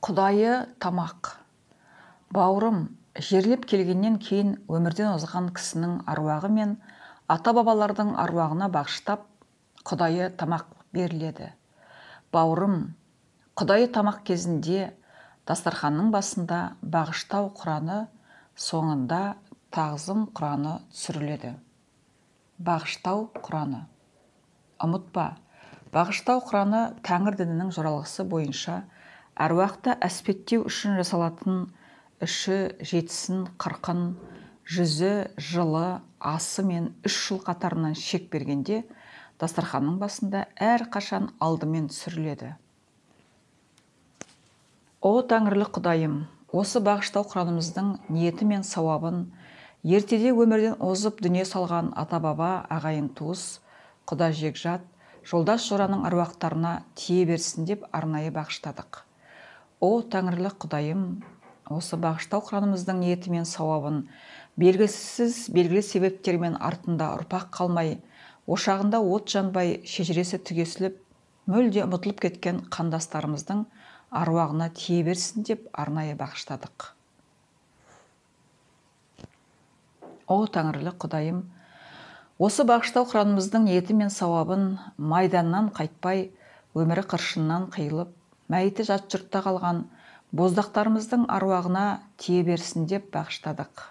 Құдайы тамақ. Бауырым, жерлеп келгеннен кейін өмірден озған кісінің аруағы мен ата-бабалардың аруағына бағыштап, құдайы тамақ беріледі. Бауырым, құдайы тамақ кезінде дастарханның басында бағыштау құраны, соңында тағзым құраны түсіріледі. Бағыштау құраны. Ұмытпа, бағыштау құраны Тәңір дінінің жоралғысы бойынша әруақты әспеттеу үшін жасалатын іші, жетісін, қырқын, жүзі, жылы, асы мен 3 жыл қатарынан шек бергенде дастарханның басында әрқашан алдымен түсіріледі. О Тәңірлік Құдайым, осы бағыштау құранымыздың ниеті мен сауабын ертеде өмірден озып дүние салған ата-баба, ағайын туыс, құда жекжат, жолдас жораның аруақтарына тие берсін деп арнайы бағыштадық. О Тәңірлік Құдайым, осы бағыштау құранымыздың ниеті мен сауабын белгісіз белгілі себептермен артында ұрпақ қалмай, ошағында от жанбай, шежіресі түгесіліп, мүлде ұмытылып кеткен қандастарымыздың аруағына тие берсін деп арнайы бағыштадық. О Тәңірлік Құдайым, осы бағыштау құранымыздың ниеті мен сауабын майданнан қайтпай, өмірі қыршыннан қиылып, мәйіті жат жұртта қалған боздақтарымыздың аруағына тие берсін деп бағыштадық.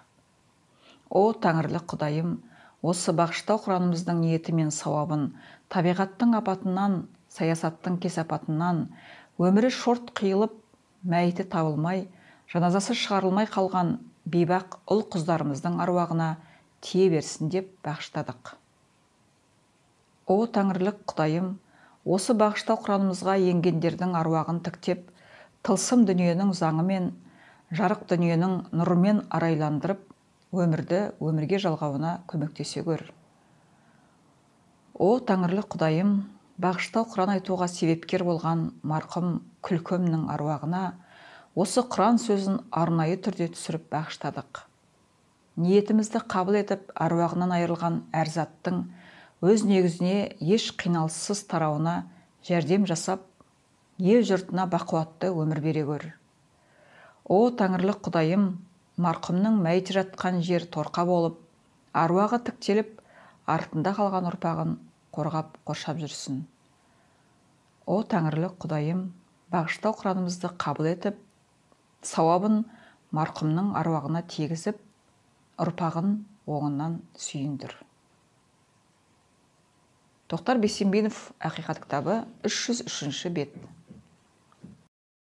О Тәңірлік Құдайым, осы бағыштау құранымыздың ниеті мен сауабын табиғаттың апатынан, саясаттың кесапатынан, өмірі шорт қиылып, мәйіті табылмай, жаназасы шығарылмай қалған бейбақ ұл-қыздарымыздың аруағына тие берсін деп бағыштадық. О Тәңірлік Құдайым, осы бағыштау құранымызға енгендердің аруағын тіктеп, тылсым дүниенің заңымен, жарық дүниенің нұрымен арайландырып, өмірді өмірге жалғауына көмектесе көр. О Тәңірлік Құдайым, бағыштау құран айтуға себепкер болған марқұм Күлкөмнің аруағына осы құран сөзін арнайы түрде түсіріп бағыштадық. Ниетімізді қабыл етіп, аруағынан айырылған әр заттың өз негізіне еш қиналыссыз тарауына жәрдем жасап, ел жұртына бақуатты өмір бере көр. О Тәңірлік Құдайым, марқұмның мәйіті жатқан жер торқа болып, аруағы тіктеліп, артында қалған ұрпағын қорғап қоршап жүрсін. О Тәңірлік Құдайым, бағыштау құранымызды қабыл етіп, сауабын марқұмның аруағына тегізіп, ұрпағын оңынан сүйіндір. Тоқтар Бейсенбинов, Ақиқат кітабы, 303 бет.